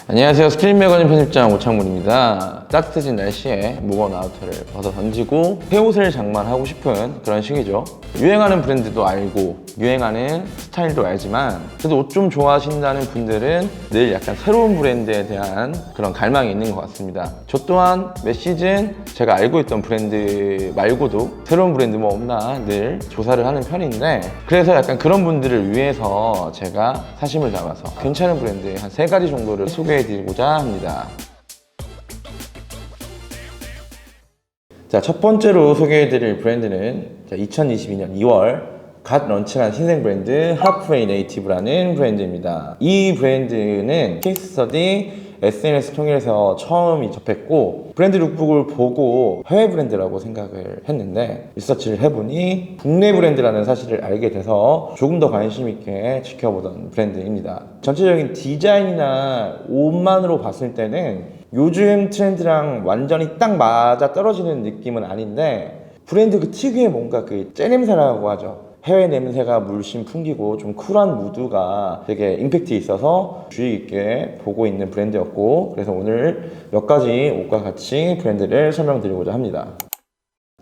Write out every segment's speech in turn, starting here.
안녕하세요. 스크린 매거진 편집장 오창문입니다. 따뜻해진 날씨에 무거운 아우터를 벗어 던지고 새 옷을 장만하고 싶은 그런 시기죠. 유행하는 브랜드도 알고 유행하는 스타일도 알지만 그래도 옷 좀 좋아하신다는 분들은 늘 약간 새로운 브랜드에 대한 그런 갈망이 있는 것 같습니다. 저 또한 매 시즌 제가 알고 있던 브랜드 말고도 새로운 브랜드 뭐 없나 늘 조사를 하는 편인데, 그래서 약간 그런 분들을 위해서 제가 사심을 담아서 괜찮은 브랜드 한 3가지 정도를 소개해드리고자 합니다. 자, 첫 번째로 소개해드릴 브랜드는 2022년 2월 갓 런칭한 신생 브랜드 하프웨이 네이티브라는 브랜드입니다. 이 브랜드는 케이스 스터디 SNS 통해서 처음 접했고, 브랜드 룩북을 보고 해외 브랜드라고 생각을 했는데 리서치를 해보니 국내 브랜드라는 사실을 알게 돼서 조금 더 관심 있게 지켜보던 브랜드입니다. 전체적인 디자인이나 옷만으로 봤을 때는 요즘 트렌드랑 완전히 딱 맞아 떨어지는 느낌은 아닌데, 브랜드 그 특유의 뭔가 그 째냄새라고 하죠. 해외 냄새가 물씬 풍기고 좀 쿨한 무드가 되게 임팩트 있어서 주의 깊게 보고 있는 브랜드였고, 그래서 오늘 몇 가지 옷과 같이 브랜드를 설명드리고자 합니다.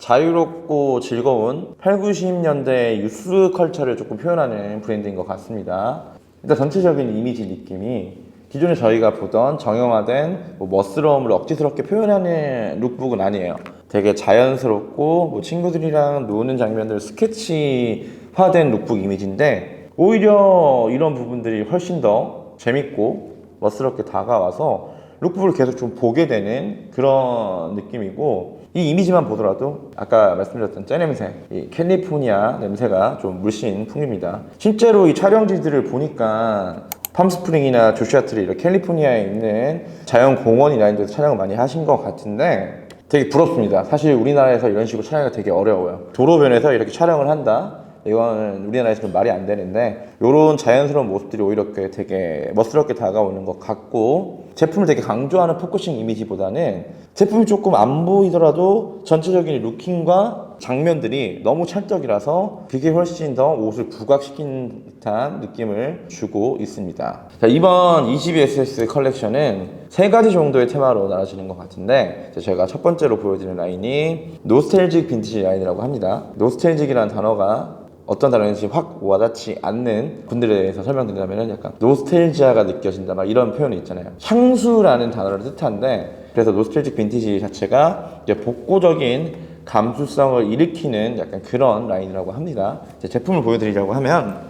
자유롭고 즐거운 8, 90년대 유스 컬처를 조금 표현하는 브랜드인 것 같습니다. 일단 전체적인 이미지 느낌이 기존에 저희가 보던 정형화된 멋스러움을 억지스럽게 표현하는 룩북은 아니에요. 되게 자연스럽고 친구들이랑 노는 장면들 스케치화된 룩북 이미지인데, 오히려 이런 부분들이 훨씬 더 재밌고 멋스럽게 다가와서 룩북을 계속 좀 보게 되는 그런 느낌이고, 이 이미지만 보더라도 아까 말씀드렸던 째냄새, 이 캘리포니아 냄새가 좀 물씬 풍깁니다. 실제로 이 촬영지들을 보니까 팜스프링이나 조슈아 트리, 이렇게 캘리포니아에 있는 자연공원이나 이런 데서 촬영을 많이 하신 것 같은데 되게 부럽습니다. 사실 우리나라에서 이런 식으로 촬영이 되게 어려워요. 도로변에서 이렇게 촬영을 한다? 이거는 우리나라에서는 말이 안 되는데, 이런 자연스러운 모습들이 오히려 되게 멋스럽게 다가오는 것 같고, 제품을 되게 강조하는 포커싱 이미지보다는 제품이 조금 안 보이더라도 전체적인 루킹과 장면들이 너무 찰떡이라서 그게 훨씬 더 옷을 부각시킨 듯한 느낌을 주고 있습니다. 자, 이번 22SS 컬렉션은 3가지 정도의 테마로 나눠지는 것 같은데, 제가 첫 번째로 보여드리는 라인이 노스텔직 빈티지 라인이라고 합니다. 노스텔직이라는 단어가 어떤 단어인지 확 와닿지 않는 분들에 대해서 설명드리자면 약간 노스텔지아가 느껴진다 막 이런 표현이 있잖아요. 향수라는 단어를 뜻하는데, 그래서 노스텔직 빈티지 자체가 이제 복고적인 감수성을 일으키는 약간 그런 라인이라고 합니다. 제품을 보여드리려고 하면,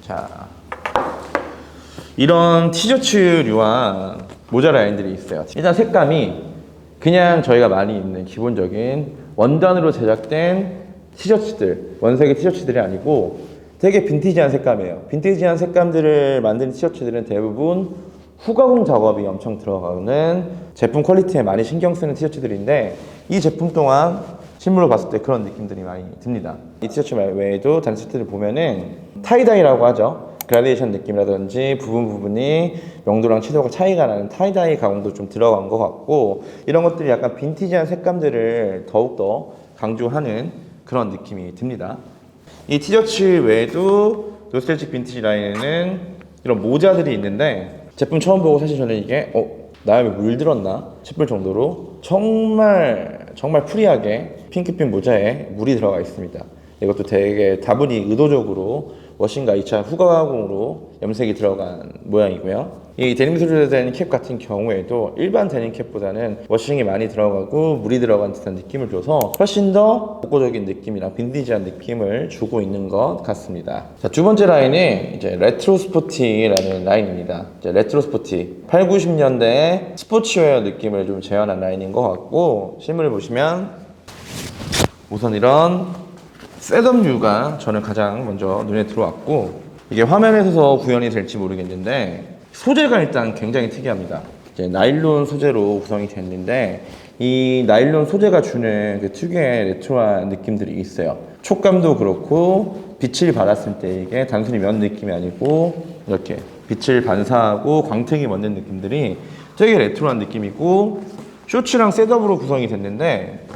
자, 이런 티셔츠류와 모자 라인들이 있어요. 일단 색감이 그냥 저희가 많이 입는 기본적인 원단으로 제작된 티셔츠들, 원색의 티셔츠들이 아니고 되게 빈티지한 색감이에요. 빈티지한 색감들을 만드는 티셔츠들은 대부분 후가공 작업이 엄청 들어가는 제품 퀄리티에 많이 신경 쓰는 티셔츠들인데, 이 제품 또한 실물로 봤을 때 그런 느낌들이 많이 듭니다. 이 티셔츠 외에도 다른 티셔츠를 보면은 타이다이라고 하죠. 그라데이션 느낌이라든지 부분이 명도랑 채도가 차이가 나는 타이다이 가공도 좀 들어간 것 같고, 이런 것들이 약간 빈티지한 색감들을 더욱더 강조하는 그런 느낌이 듭니다. 이 티셔츠 외에도 노스텔직 빈티지 라인에는 이런 모자들이 있는데, 제품 처음 보고 사실 저는 이게 나에 물 들었나 싶을 정도로 정말 프리하게 핑크빛 모자에 물이 들어가 있습니다. 이것도 되게 다분히 의도적으로 워싱과 2차 후가공으로 염색이 들어간 모양이고요. 이 데님 소재로 된 캡 같은 경우에도 일반 데님 캡보다는 워싱이 많이 들어가고 물이 들어간 듯한 느낌을 줘서 훨씬 더 복고적인 느낌이랑 빈티지한 느낌을 주고 있는 것 같습니다. 자, 두 번째 라인이 이제 레트로 스포티라는 라인입니다. 이제 레트로 스포티, 8, 90년대의 스포츠웨어 느낌을 좀 재현한 라인인 것 같고, 실물을 보시면 우선 이런 셋업류가 저는 가장 먼저 눈에 들어왔고, 이게 화면에서 구현이 될지 모르겠는데 소재가 일단 굉장히 특이합니다. 이제 나일론 소재로 구성이 됐는데, 이 나일론 소재가 주는 그 특유의 레트로한 느낌들이 있어요. 촉감도 그렇고 빛을 받았을 때 이게 단순히 면 느낌이 아니고 이렇게 빛을 반사하고 광택이 먼는 느낌들이 되게 레트로한 느낌이고, 쇼츠랑 셋업으로 구성이 됐는데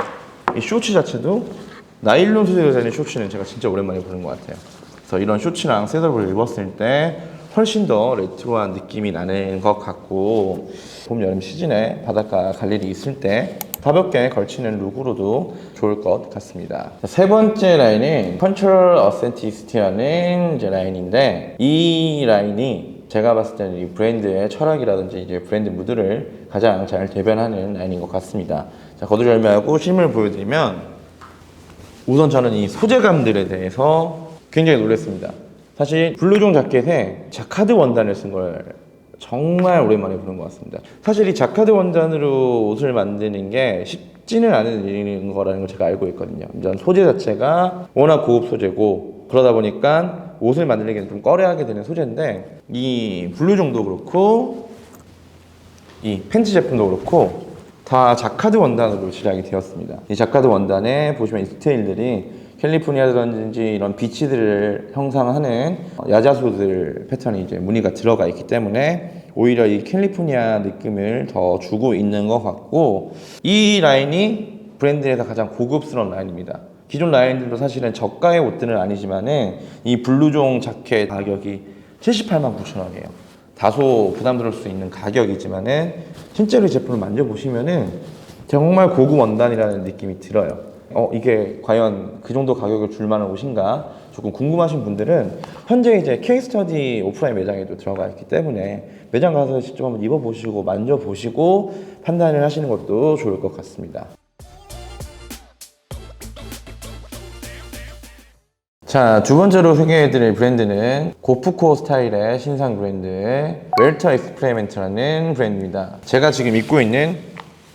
이 쇼츠 자체도 나일론 소재로 되는 셔츠는 제가 진짜 오랜만에 보는 것 같아요. 그래서 이런 셔츠랑 셋업을 입었을 때 훨씬 더 레트로한 느낌이 나는 것 같고, 봄, 여름 시즌에 바닷가 갈 일이 있을 때 가볍게 걸치는 룩으로도 좋을 것 같습니다. 세 번째 라인은 Cultural Authenticity라는 이제 라인인데, 이 라인이 제가 봤을 때는 이 브랜드의 철학이라든지 이제 브랜드 무드를 가장 잘 대변하는 라인인 것 같습니다. 자, 거두절미하고 실물 보여드리면, 우선 저는 이 소재감들에 대해서 굉장히 놀랐습니다. 사실 블루종 자켓에 자카드 원단을 쓴 걸 정말 오랜만에 보는 것 같습니다. 사실 이 자카드 원단으로 옷을 만드는 게 쉽지는 않은 일인 거라는 걸 제가 알고 있거든요. 이런 소재 자체가 워낙 고급 소재고, 그러다 보니까 옷을 만들기에는 좀 꺼려하게 되는 소재인데, 이 블루종도 그렇고 이 팬츠 제품도 그렇고 다 자카드 원단으로 제작이 되었습니다. 이 자카드 원단에 보시면 이 디테일들이 캘리포니아라든지 이런 비치들을 형상하는 야자수들 패턴이 이제 무늬가 들어가 있기 때문에 오히려 이 캘리포니아 느낌을 더 주고 있는 것 같고, 이 라인이 브랜드에서 가장 고급스러운 라인입니다. 기존 라인들도 사실은 저가의 옷들은 아니지만은 이 블루종 자켓 가격이 78만 9천 원이에요. 다소 부담스러울 수 있는 가격이지만은 실제로 이 제품을 만져보시면은 정말 고급 원단이라는 느낌이 들어요. 이게 과연 그 정도 가격을 줄 만한 옷인가 조금 궁금하신 분들은 현재 이제 K-스터디 오프라인 매장에도 들어가 있기 때문에 매장 가서 직접 한번 입어보시고 만져보시고 판단을 하시는 것도 좋을 것 같습니다. 자, 두 번째로 소개해드릴 브랜드는 고프코 스타일의 신상 브랜드 웰터 익스페리먼트라는 브랜드입니다. 제가 지금 입고 있는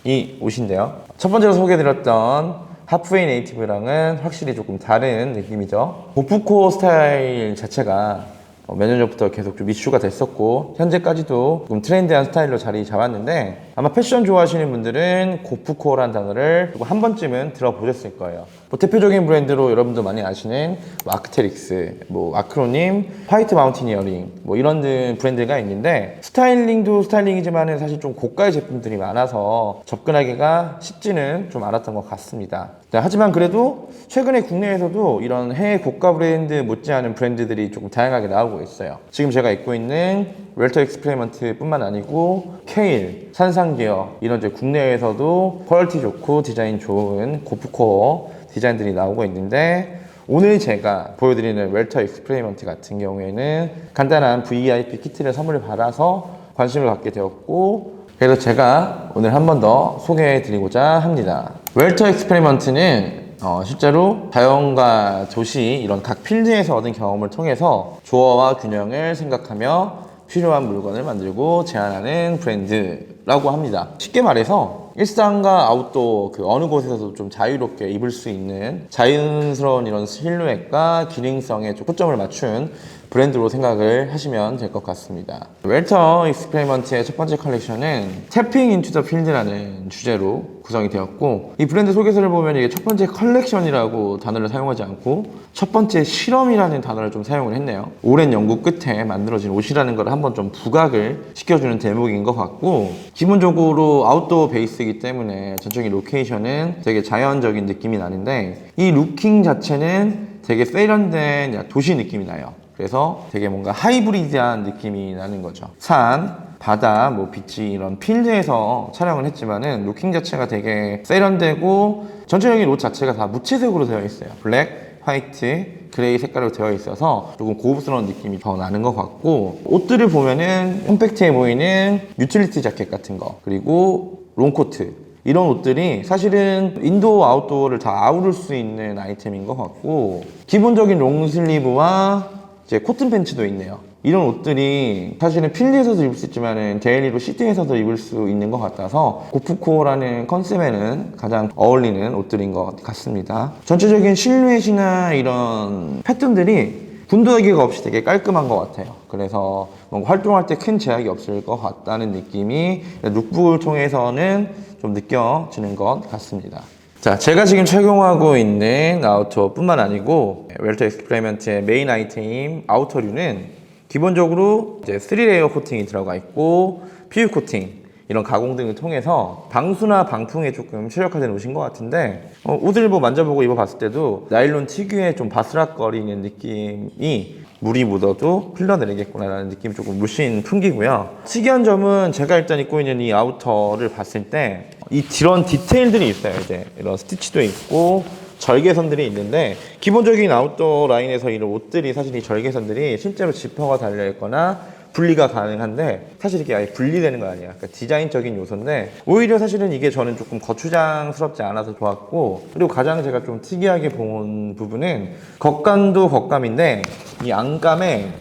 이 옷인데요, 첫 번째로 소개해드렸던 하프웨이 네이티브랑은 확실히 조금 다른 느낌이죠. 고프코 스타일 자체가 몇 년 전부터 계속 좀 이슈가 됐었고 현재까지도 좀 트렌디한 스타일로 자리 잡았는데, 아마 패션 좋아하시는 분들은 고프코라는 단어를 한 번쯤은 들어보셨을 거예요. 대표적인 브랜드로 여러분도 많이 아시는 아크테릭스, 아크로님, 화이트 마운티니어링 이런 브랜드가 있는데, 스타일링도 스타일링이지만 사실 좀 고가의 제품들이 많아서 접근하기가 쉽지는 좀 않았던 것 같습니다. 하지만 그래도 최근에 국내에서도 이런 해외 고가 브랜드 못지않은 브랜드들이 조금 다양하게 나오고 있어요. 지금 제가 입고 있는 웰터 익스페리먼트 뿐만 아니고 케일, 산상기어 이런 이제 국내에서도 퀄리티 좋고 디자인 좋은 고프코 디자인들이 나오고 있는데, 오늘 제가 보여드리는 웰터 익스페리먼트 같은 경우에는 간단한 VIP 키트를 선물을 받아서 관심을 갖게 되었고, 그래서 제가 오늘 한 번 더 소개해 드리고자 합니다. 웰터 익스페리먼트는 실제로 자연과 도시 이런 각 필드에서 얻은 경험을 통해서 조화와 균형을 생각하며 필요한 물건을 만들고 제안하는 브랜드라고 합니다. 쉽게 말해서 일상과 아웃도어 어느 곳에서도 좀 자유롭게 입을 수 있는 자연스러운 이런 실루엣과 기능성에 좀 초점을 맞춘 브랜드로 생각을 하시면 될 것 같습니다. 웰터 익스페리먼트의 첫 번째 컬렉션은 태핑 인투 더 필드라는 주제로 구성이 되었고, 이 브랜드 소개서를 보면 이게 첫 번째 컬렉션이라고 단어를 사용하지 않고 첫 번째 실험이라는 단어를 좀 사용을 했네요. 오랜 연구 끝에 만들어진 옷이라는 걸 한번 좀 부각을 시켜주는 대목인 것 같고, 기본적으로 아웃도어 베이스이기 때문에 전적인 로케이션은 되게 자연적인 느낌이 나는데, 이 루킹 자체는 되게 세련된 도시 느낌이 나요. 그래서 되게 뭔가 하이브리드한 느낌이 나는 거죠. 산, 바다, 비치 이런 필드에서 촬영을 했지만은 루킹 자체가 되게 세련되고 전체적인 옷 자체가 다 무채색으로 되어 있어요. 블랙, 화이트, 그레이 색깔로 되어 있어서 조금 고급스러운 느낌이 더 나는 것 같고, 옷들을 보면은 컴팩트해 보이는 유틸리티 자켓 같은 거, 그리고 롱코트 이런 옷들이 사실은 인도어 아웃도어를 다 아우를 수 있는 아이템인 것 같고, 기본적인 롱슬리브와 이제 코튼 팬츠도 있네요. 이런 옷들이 사실은 필드에서도 입을 수 있지만 데일리로 시티에서도 입을 수 있는 것 같아서 고프코라는 컨셉에는 가장 어울리는 옷들인 것 같습니다. 전체적인 실루엣이나 이런 패턴들이 군더더기가 없이 되게 깔끔한 것 같아요. 그래서 뭔가 활동할 때 큰 제약이 없을 것 같다는 느낌이 룩북을 통해서는 좀 느껴지는 것 같습니다. 자, 제가 지금 착용하고 있는 아우터 뿐만 아니고 웰터 익스페리먼트의 메인 아이템 아우터류는 기본적으로 이제 3레이어 코팅이 들어가 있고 PU 코팅 이런 가공 등을 통해서 방수나 방풍에 조금 최적화된 옷인 것 같은데 옷을 뭐 만져보고 입어봤을 때도 나일론 특유의 좀 바스락거리는 느낌이 물이 묻어도 흘러내리겠구나라는 느낌이 조금 물씬 풍기고요. 특이한 점은 제가 일단 입고 있는 이 아우터를 봤을 때 이 이런 디테일들이 있어요. 이제 이런 스티치도 있고 절개선들이 있는데 기본적인 아웃도어 라인에서 이런 옷들이 사실 이 절개선들이 실제로 지퍼가 달려있거나 분리가 가능한데 사실 이게 아예 분리되는 거 아니야. 그러니까 디자인적인 요소인데 오히려 사실은 이게 저는 조금 거추장스럽지 않아서 좋았고, 그리고 가장 제가 좀 특이하게 본 부분은 겉감도 겉감인데 이 안감에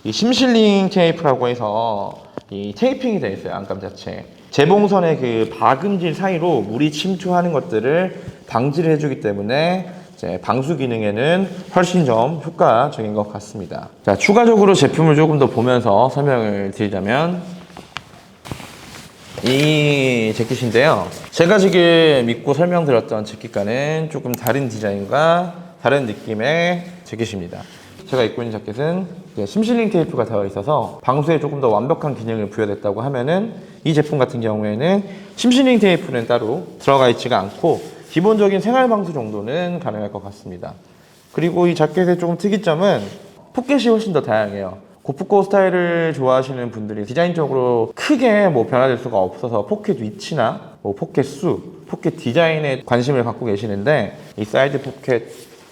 이 심실링 테이프라고 해서 이 테이핑이 되어 있어요. 안감 자체에 재봉선의 그 박음질 사이로 물이 침투하는 것들을 방지를 해주기 때문에 방수 기능에는 훨씬 좀 효과적인 것 같습니다. 자, 추가적으로 제품을 조금 더 보면서 설명을 드리자면 이 재킷인데요. 제가 지금 입고 설명드렸던 재킷과는 조금 다른 디자인과 다른 느낌의 재킷입니다. 제가 입고 있는 재킷은 심실링 테이프가 되어 있어서 방수에 조금 더 완벽한 기능을 부여됐다고 하면은 이 제품 같은 경우에는 심실링 테이프는 따로 들어가 있지가 않고 기본적인 생활 방수 정도는 가능할 것 같습니다. 그리고 이 자켓의 조금 특이점은 포켓이 훨씬 더 다양해요. 고프코 스타일을 좋아하시는 분들이 디자인적으로 크게 뭐 변화될 수가 없어서 포켓 위치나 뭐 포켓 수, 포켓 디자인에 관심을 갖고 계시는데 이 사이드 포켓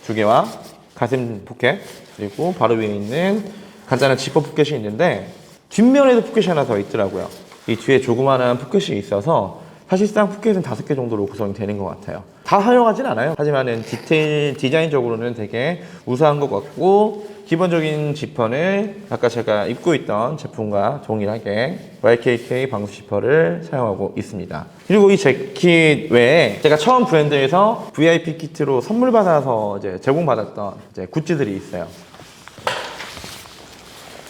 2개와 가슴 포켓 그리고 바로 위에 있는 간단한 지퍼 포켓이 있는데 뒷면에도 포켓이 하나 더 있더라고요. 이 뒤에 조그마한 포켓이 있어서 사실상 포켓은 5개 정도로 구성이 되는 것 같아요. 다 사용하진 않아요. 하지만은 디자인적으로는 되게 우수한 것 같고, 기본적인 지퍼는 아까 제가 입고 있던 제품과 동일하게 YKK 방수 지퍼를 사용하고 있습니다. 그리고 이 재킷 외에 제가 처음 브랜드에서 VIP 키트로 선물 받아서 이제 제공받았던 이제 굿즈들이 있어요.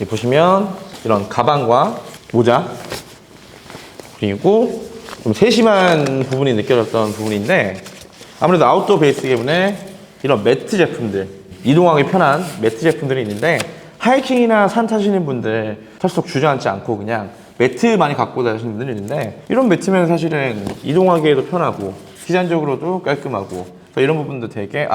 여기 보시면 이런 가방과 모자, 그리고 좀 세심한 부분이 느껴졌던 부분인데 아무래도 아웃도어 베이스 때문에 이런 매트 제품들, 이동하기 편한 매트 제품들이 있는데 하이킹이나 산 타시는 분들 털썩 주저앉지 않고 그냥 매트 많이 갖고 다니시는 분들이 있는데 이런 매트면 사실은 이동하기에도 편하고 디자인적으로도 깔끔하고 이런 부분도 되게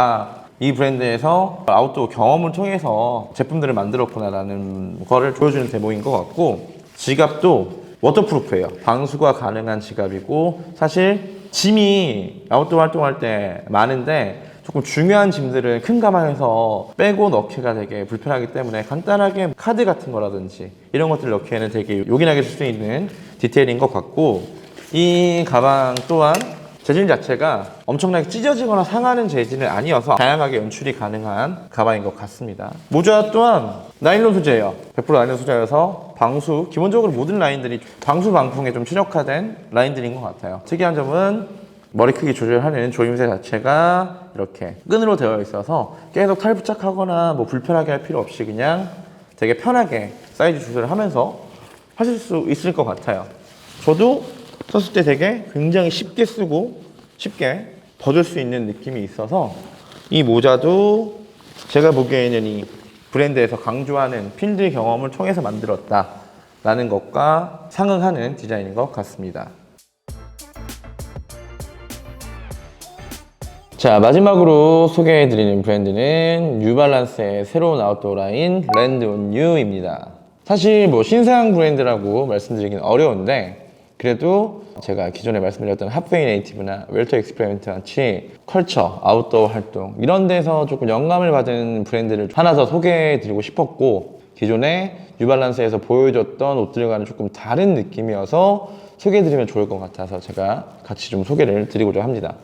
이 브랜드에서 아웃도어 경험을 통해서 제품들을 만들었구나 라는 거를 보여주는 대목인 것 같고, 지갑도 워터프루프예요. 방수가 가능한 지갑이고, 사실 짐이 아웃도어 활동할 때 많은데 조금 중요한 짐들은 큰 가방에서 빼고 넣기가 되게 불편하기 때문에 간단하게 카드 같은 거라든지 이런 것들 넣기에는 되게 요긴하게 쓸 수 있는 디테일인 것 같고, 이 가방 또한 재질 자체가 엄청나게 찢어지거나 상하는 재질은 아니어서 다양하게 연출이 가능한 가방인 것 같습니다. 모자 또한 나일론 소재예요. 100% 나일론 소재여서 방수, 기본적으로 모든 라인들이 방수 방풍에 좀 최적화된 라인들인 것 같아요. 특이한 점은 머리 크기 조절하는 조임새 자체가 이렇게 끈으로 되어 있어서 계속 탈부착하거나 뭐 불편하게 할 필요 없이 그냥 되게 편하게 사이즈 조절을 하면서 하실 수 있을 것 같아요. 저도 썼을 때 되게 굉장히 쉽게 쓰고 쉽게 벗을 수 있는 느낌이 있어서 이 모자도 제가 보기에는 이 브랜드에서 강조하는 필드 경험을 통해서 만들었다 라는 것과 상응하는 디자인인 것 같습니다. 자, 마지막으로 소개해드리는 브랜드는 뉴발란스의 새로운 아웃도어 라인 랜드 온 뉴입니다. 사실 뭐 신상 브랜드라고 말씀드리긴 어려운데 그래도 제가 기존에 말씀드렸던 하프웨이 네이티브나 웰터 익스페리먼트 같이 컬처, 아웃도어 활동 이런 데서 조금 영감을 받은 브랜드를 하나 더 소개해드리고 싶었고, 기존에 뉴발란스에서 보여줬던 옷들과는 조금 다른 느낌이어서 소개해드리면 좋을 것 같아서 제가 같이 좀 소개를 드리고자 합니다.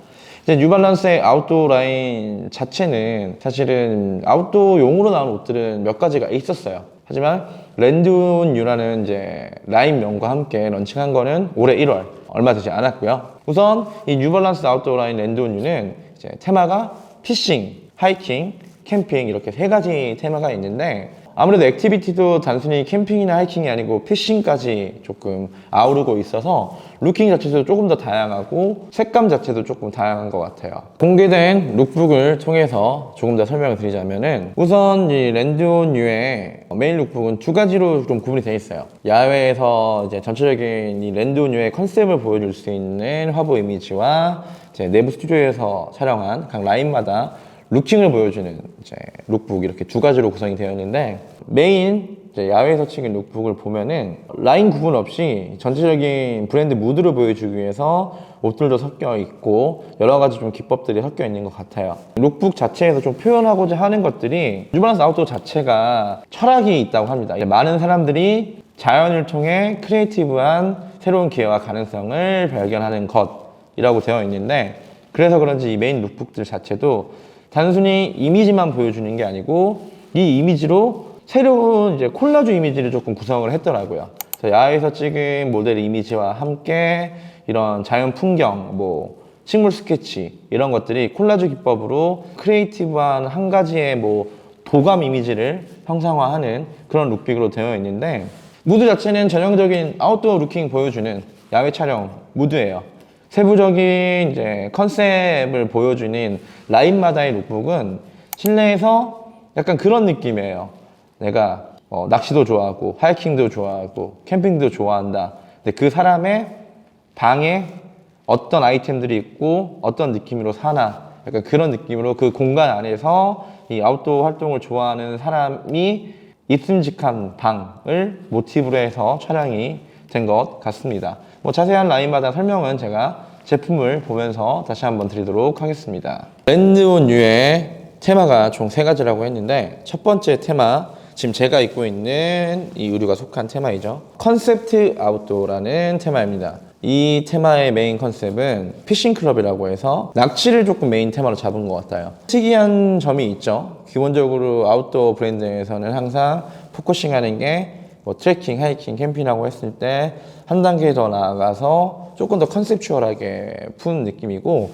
이제 뉴발란스의 아웃도어 라인 자체는 사실은 아웃도어용으로 나온 옷들은 몇 가지가 있었어요. 하지만 랜드 온 뉴라는 이제 라인명과 함께 런칭한 거는 올해 1월 얼마 되지 않았고요. 우선 이 뉴발란스 아웃도어 라인 랜드 온 뉴는 이제 테마가 피싱, 하이킹, 캠핑 이렇게 3가지 테마가 있는데 아무래도 액티비티도 단순히 캠핑이나 하이킹이 아니고 피싱까지 조금 아우르고 있어서 루킹 자체도 조금 더 다양하고 색감 자체도 조금 다양한 것 같아요. 공개된 룩북을 통해서 조금 더 설명을 드리자면은 우선 이 랜드온유의 메인 룩북은 두 가지로 좀 구분이 되어 있어요. 야외에서 이제 전체적인 이 랜드온유의 컨셉을 보여줄 수 있는 화보 이미지와 이제 내부 스튜디오에서 촬영한 각 라인마다 루킹을 보여주는 이제 룩북 이렇게 두 가지로 구성이 되어 있는데 메인 이제 야외에서 찍은 룩북을 보면은 라인 구분 없이 전체적인 브랜드 무드를 보여주기 위해서 옷들도 섞여 있고 여러 가지 좀 기법들이 섞여 있는 것 같아요. 룩북 자체에서 좀 표현하고자 하는 것들이 뉴발란스 아웃도어 자체가 철학이 있다고 합니다. 많은 사람들이 자연을 통해 크리에이티브한 새로운 기회와 가능성을 발견하는 것이라고 되어 있는데 그래서 그런지 이 메인 룩북들 자체도 단순히 이미지만 보여주는 게 아니고 이 이미지로 새로운 이제 콜라주 이미지를 조금 구성을 했더라고요. 그래서 야외에서 찍은 모델 이미지와 함께 이런 자연 풍경, 뭐 식물 스케치 이런 것들이 콜라주 기법으로 크리에이티브한 한 가지의 뭐 도감 이미지를 형상화하는 그런 룩북으로 되어 있는데 무드 자체는 전형적인 아웃도어 루킹 보여주는 야외 촬영 무드예요. 세부적인 이제 컨셉을 보여주는 라인마다의 룩북은 실내에서 약간 그런 느낌이에요. 내가 낚시도 좋아하고 하이킹도 좋아하고 캠핑도 좋아한다. 근데 그 사람의 방에 어떤 아이템들이 있고 어떤 느낌으로 사나 약간 그런 느낌으로 그 공간 안에서 이 아웃도어 활동을 좋아하는 사람이 있음직한 방을 모티브로 해서 촬영이 된 것 같습니다. 뭐 자세한 라인마다 설명은 제가 제품을 보면서 다시 한번 드리도록 하겠습니다. 랜드온유의 테마가 총 3가지라고 했는데 첫 번째 테마, 지금 제가 입고 있는 이 의류가 속한 테마이죠. 컨셉트 아웃도어라는 테마입니다. 이 테마의 메인 컨셉은 피싱 클럽이라고 해서 낚시를 조금 메인 테마로 잡은 것 같아요. 특이한 점이 있죠. 기본적으로 아웃도어 브랜드에서는 항상 포커싱하는 게 뭐 트레킹, 하이킹, 캠핑이라고 했을 때 한 단계 더 나아가서 조금 더 컨셉추얼하게 푼 느낌이고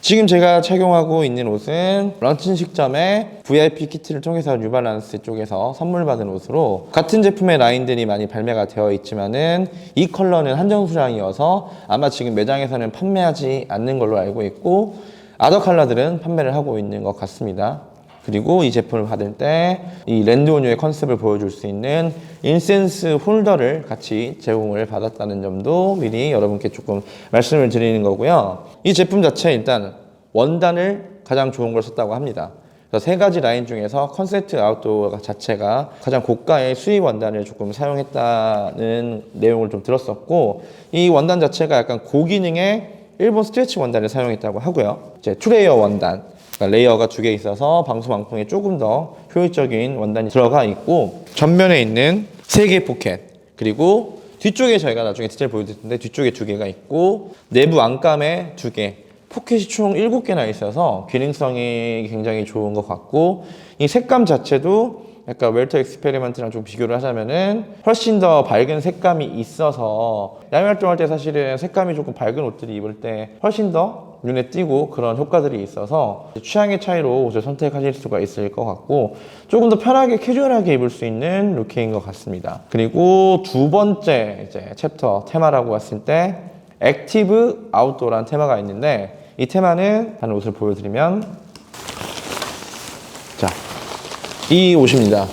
지금 제가 착용하고 있는 옷은 런칭식점의 VIP 키트를 통해서 뉴발란스 쪽에서 선물 받은 옷으로 같은 제품의 라인들이 많이 발매가 되어 있지만은 이 컬러는 한정 수량이어서 아마 지금 매장에서는 판매하지 않는 걸로 알고 있고 아더 컬러들은 판매를 하고 있는 것 같습니다. 그리고 이 제품을 받을 때 이 랜드온유의 컨셉을 보여줄 수 있는 인센스 홀더를 같이 제공을 받았다는 점도 미리 여러분께 조금 말씀을 드리는 거고요. 이 제품 자체 일단 원단을 가장 좋은 걸 썼다고 합니다. 그래서 3가지 라인 중에서 컨셉트 아웃도어 자체가 가장 고가의 수입 원단을 조금 사용했다는 내용을 좀 들었었고 이 원단 자체가 약간 고기능의 일본 스트레치 원단을 사용했다고 하고요. 이제 투레이어 원단, 그러니까 레이어가 2개 있어서 방수망풍에 조금 더 효율적인 원단이 들어가 있고 전면에 있는 3개의 포켓 그리고 뒤쪽에 저희가 나중에 디테일 보여드릴 텐데 뒤쪽에 2개가 있고 내부 안감에 2개 포켓이 총 7개나 있어서 기능성이 굉장히 좋은 것 같고 이 색감 자체도 약간 웰터 익스페리먼트랑 좀 비교를 하자면은 훨씬 더 밝은 색감이 있어서 야외 활동할 때 사실은 색감이 조금 밝은 옷들이 입을 때 훨씬 더 눈에 띄고 그런 효과들이 있어서 취향의 차이로 옷을 선택하실 수가 있을 것 같고 조금 더 편하게 캐주얼하게 입을 수 있는 룩인 것 같습니다. 그리고 두 번째 이제 챕터 테마라고 했을 때 액티브 아웃도어라는 테마가 있는데 이 테마는 다른 옷을 보여드리면 자, 이 옷입니다.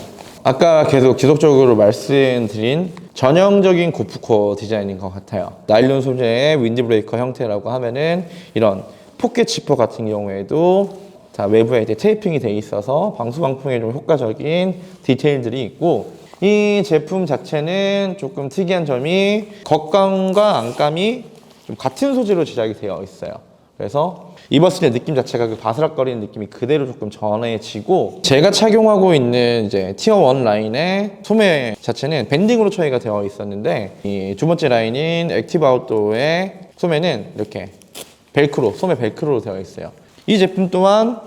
아까 계속 지속적으로 말씀드린 전형적인 고프코 디자인인 것 같아요. 나일론 소재의 윈드브레이커 형태라고 하면은 이런 포켓 지퍼 같은 경우에도 다 외부에 이제 테이핑이 돼 있어서 방수방풍에 좀 효과적인 디테일들이 있고 이 제품 자체는 조금 특이한 점이 겉감과 안감이 좀 같은 소재로 제작이 되어 있어요. 그래서 입었을 때 느낌 자체가 그 바스락거리는 느낌이 그대로 조금 전해지고 제가 착용하고 있는 이제 티어 1 라인의 소매 자체는 밴딩으로 처리가 되어 있었는데 이 두 번째 라인인 액티브 아웃도어의 소매는 이렇게 벨크로, 소매 벨크로로 되어 있어요. 이 제품 또한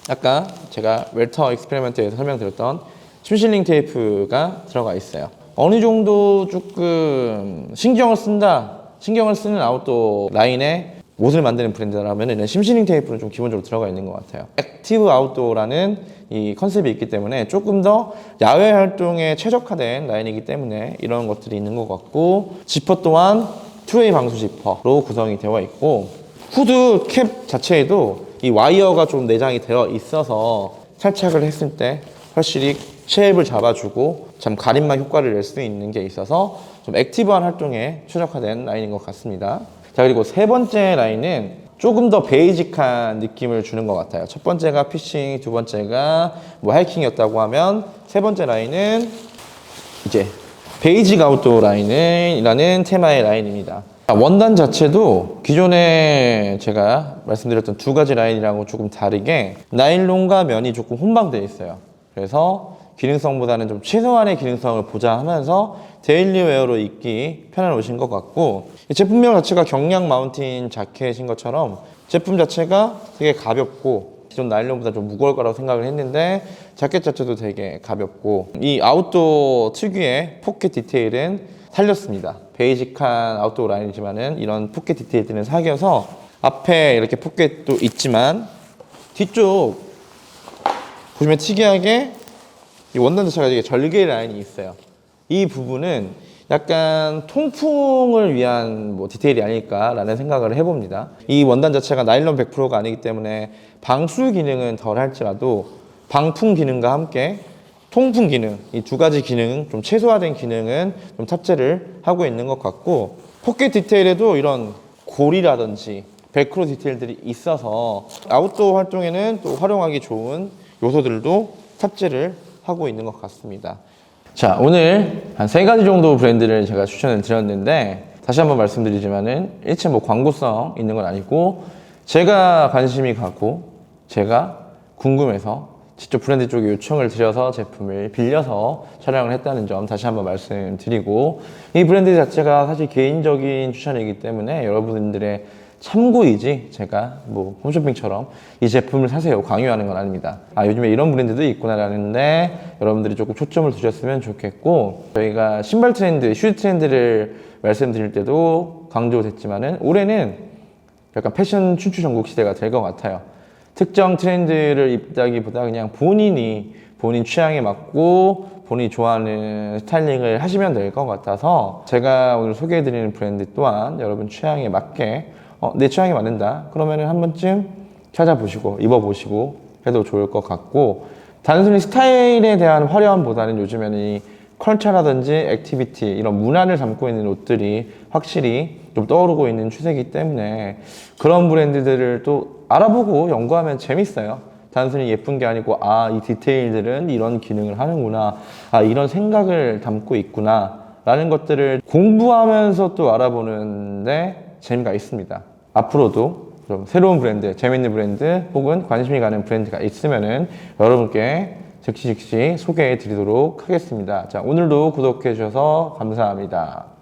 아까 제가 웰터 익스페리먼트에서 설명드렸던 심실링 테이프가 들어가 있어요. 어느 정도 조금 신경을 쓰는 아웃도어 라인에 옷을 만드는 브랜드라면 심실링 테이프는 좀 기본적으로 들어가 있는 것 같아요. 액티브 아웃도어라는 이 컨셉이 있기 때문에 조금 더 야외 활동에 최적화된 라인이기 때문에 이런 것들이 있는 것 같고, 지퍼 또한 2웨이 방수 지퍼로 구성이 되어 있고, 후드 캡 자체에도 이 와이어가 좀 내장이 되어 있어서 탈착을 했을 때 확실히 쉐입을 잡아주고 참 가림막 효과를 낼 수 있는 게 있어서 좀 액티브한 활동에 최적화된 라인인 것 같습니다. 자, 그리고 세 번째 라인은 조금 더 베이직한 느낌을 주는 것 같아요. 첫 번째가 피싱, 두 번째가 뭐 하이킹이었다고 하면 세 번째 라인은 이제 베이직 아웃도어 라인이라는 테마의 라인입니다. 원단 자체도 기존에 제가 말씀드렸던 두 가지 라인이랑은 조금 다르게 나일론과 면이 조금 혼방되어 있어요. 그래서 기능성보다는 좀 최소한의 기능성을 보장하면서 데일리웨어로 입기 편한 옷인 것 같고, 제품명 자체가 경량 마운틴 자켓인 것처럼 제품 자체가 되게 가볍고, 기존 나일론보다 좀 무거울 거라고 생각을 했는데 자켓 자체도 되게 가볍고, 이 아웃도어 특유의 포켓 디테일은 살렸습니다. 베이직한 아웃도어 라인이지만은 이런 포켓 디테일들은 사겨서 앞에 이렇게 포켓도 있지만 뒤쪽 보시면 특이하게 이 원단 자체가 되게 절개 라인이 있어요. 이 부분은 약간 통풍을 위한 뭐 디테일이 아닐까라는 생각을 해봅니다. 이 원단 자체가 나일론 100%가 아니기 때문에 방수 기능은 덜 할지라도 방풍 기능과 함께 통풍 기능, 이 두 가지 기능, 좀 최소화된 기능은 좀 탑재를 하고 있는 것 같고, 포켓 디테일에도 이런 고리라든지 벨크로 디테일들이 있어서 아웃도어 활동에는 또 활용하기 좋은 요소들도 탑재를 하고 있는 것 같습니다. 자, 오늘 한 3가지 정도 브랜드를 제가 추천을 드렸는데, 다시 한번 말씀드리지만은 일체 뭐 광고성 있는 건 아니고 제가 관심이 가고 제가 궁금해서 직접 브랜드 쪽에 요청을 드려서 제품을 빌려서 촬영을 했다는 점 다시 한번 말씀드리고, 이 브랜드 자체가 사실 개인적인 추천이기 때문에 여러분들의 참고이지 제가 뭐 홈쇼핑처럼 이 제품을 사세요 강요하는 건 아닙니다. 요즘에 이런 브랜드도 있구나라는데 여러분들이 조금 초점을 두셨으면 좋겠고, 저희가 신발 트렌드, 슈즈 트렌드를 말씀드릴 때도 강조됐지만은 올해는 약간 패션 춘추 전국 시대가 될 것 같아요. 특정 트렌드를 입다기보다 그냥 본인 취향에 맞고 본인이 좋아하는 스타일링을 하시면 될 것 같아서, 제가 오늘 소개해드리는 브랜드 또한 여러분 취향에 맞게 내 취향에 맞는다 그러면은 한 번쯤 찾아보시고 입어보시고 해도 좋을 것 같고, 단순히 스타일에 대한 화려함보다는 요즘에는 이 컬처라든지 액티비티, 이런 문화를 담고 있는 옷들이 확실히 좀 떠오르고 있는 추세이기 때문에 그런 브랜드들을 또 알아보고 연구하면 재밌어요. 단순히 예쁜 게 아니고 이 디테일들은 이런 기능을 하는구나, 이런 생각을 담고 있구나 라는 것들을 공부하면서 또 알아보는데 재미가 있습니다. 앞으로도 좀 새로운 브랜드, 재밌는 브랜드 혹은 관심이 가는 브랜드가 있으면은 여러분께 즉시 소개해 드리도록 하겠습니다. 자, 오늘도 구독해 주셔서 감사합니다.